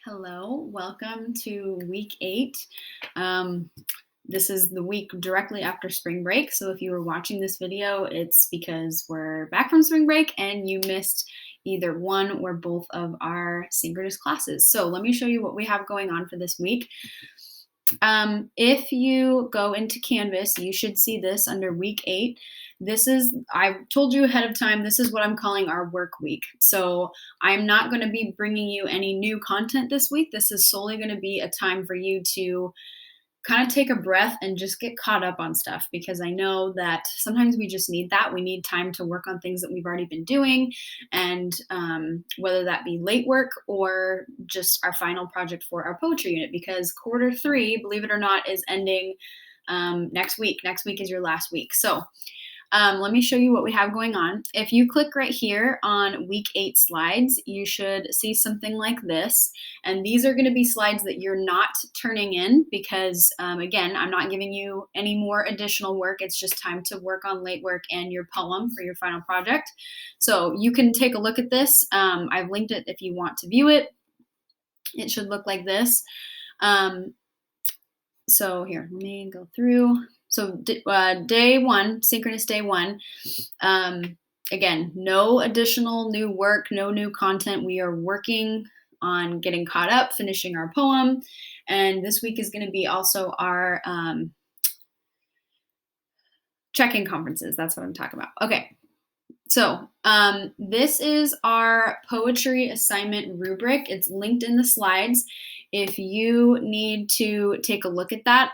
Hello, welcome to week 8. This is the week directly after spring break. So if you were watching this video, it's because we're back from spring break and you missed either one or both of our synchronous classes. So let me show you what we have going on for this week. If you go into Canvas, you should see this under week 8. I told you ahead of time, this is what I'm calling our work week. So I'm not going to be bringing you any new content this week. This is solely going to be a time for you to kind of take a breath and just get caught up on stuff, because I know that sometimes we just need that. We need time to work on things that we've already been doing, and whether that be late work or just our final project for our poetry unit, because quarter 3, believe it or not, is ending next week. Next week is your last week. So let me show you what we have going on. If you click right here on week 8 slides, you should see something like this. And these are going to be slides that you're not turning in because, again, I'm not giving you any more additional work. It's just time to work on late work and your poem for your final project. So you can take a look at this. I've linked it if you want to view it. It should look like this. So here, let me go through. So day 1, synchronous day 1, again, no additional new work, no new content. We are working on getting caught up, finishing our poem. And this week is going to be also our check-in conferences. That's what I'm talking about. Okay. So this is our poetry assignment rubric. It's linked in the slides. If you need to take a look at that,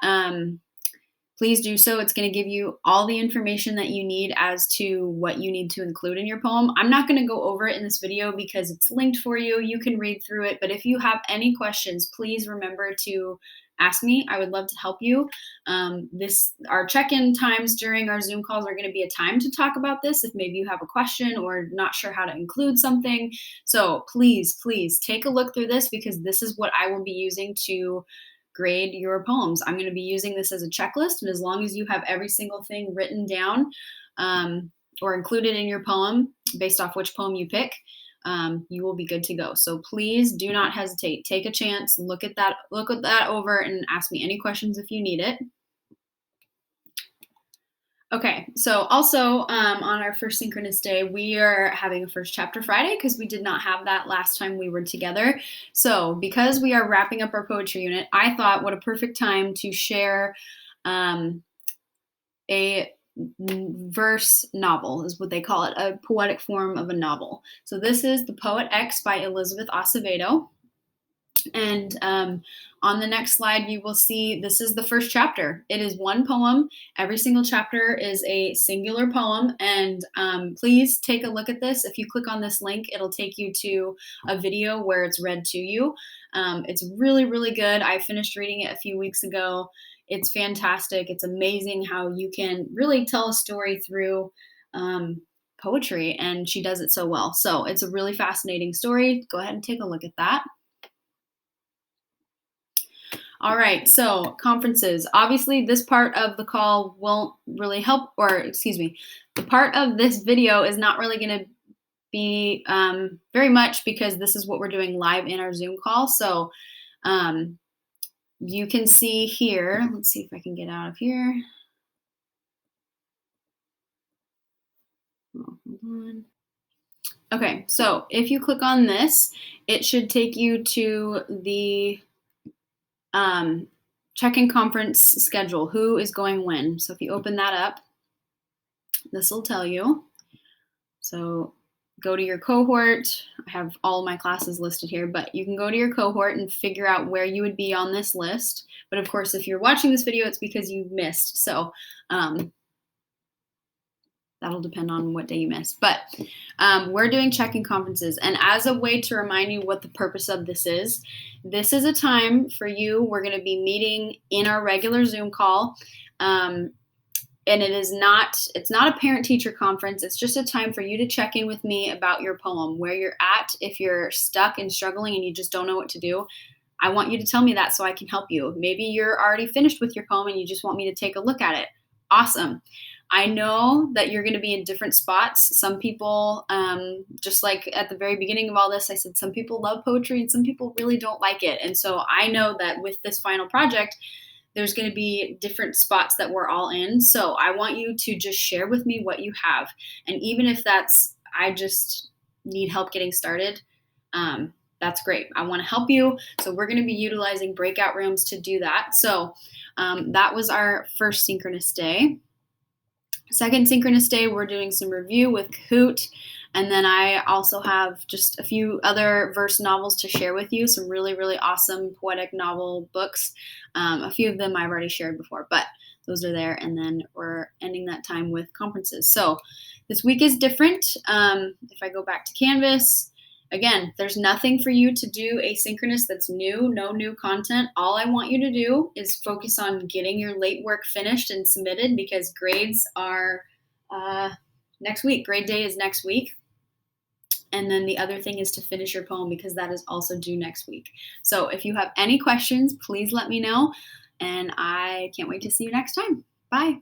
please do so. It's going to give you all the information that you need as to what you need to include in your poem. I'm not going to go over it in this video because it's linked for you. You can read through it. But if you have any questions, please remember to ask me. I would love to help you. Our check-in times during our Zoom calls are going to be a time to talk about this if maybe you have a question or not sure how to include something. So please take a look through this, because this is what I will be using to grade your poems. I'm going to be using this as a checklist, and as long as you have every single thing written down or included in your poem based off which poem you pick, you will be good to go. So please do not hesitate. Take a chance, look at that over, and ask me any questions if you need it. Okay, so also on our first synchronous day, we are having a first chapter Friday because we did not have that last time we were together. So because we are wrapping up our poetry unit, I thought what a perfect time to share a verse novel is what they call it, a poetic form of a novel. So this is The Poet X by Elizabeth Acevedo. And on the next slide, you will see this is the first chapter. It is one poem. Every single chapter is a singular poem. And please take a look at this. If you click on this link, it'll take you to a video where it's read to you. It's really, really good. I finished reading it a few weeks ago. It's fantastic. It's amazing how you can really tell a story through poetry, and she does it so well. So it's a really fascinating story. Go ahead and take a look at that. All right, so conferences. Obviously, this part of the call won't really help, or excuse me, the part of this video is not really going to be very much, because this is what we're doing live in our Zoom call. So you can see here, let's see if I can get out of here. Oh, hold on. Okay, so if you click on this, it should take you to the check-in conference schedule, who is going when. So if you open that up, this will tell you. So go to your cohort. I have all my classes listed here, but you can go to your cohort and figure out where you would be on this list. But of course, if you're watching this video, it's because you missed. So that'll depend on what day you missed. But we're doing check-in conferences. And as a way to remind you what the purpose of this is a time for you. We're going to be meeting in our regular Zoom call. And it's not a parent-teacher conference. It's just a time for you to check in with me about your poem, where you're at. If you're stuck and struggling and you just don't know what to do, I want you to tell me that so I can help you. Maybe you're already finished with your poem and you just want me to take a look at it. Awesome. I know that you're going to be in different spots. Some people, just like at the very beginning of all this, I said some people love poetry and some people really don't like it. And so I know that with this final project, there's going to be different spots that we're all in. So I want you to just share with me what you have. And even if that's, I just need help getting started, that's great. I want to help you. So we're going to be utilizing breakout rooms to do that. So that was our first synchronous day. Second synchronous day, we're doing some review with Kahoot. And then I also have just a few other verse novels to share with you, some really, really awesome poetic novel books. A few of them I've already shared before, but those are there. And then we're ending that time with conferences. So this week is different. If I go back to Canvas, again, there's nothing for you to do asynchronous that's new, no new content. All I want you to do is focus on getting your late work finished and submitted, because grades are next week. Grade day is next week. And then the other thing is to finish your poem, because that is also due next week. So if you have any questions, please let me know. And I can't wait to see you next time. Bye.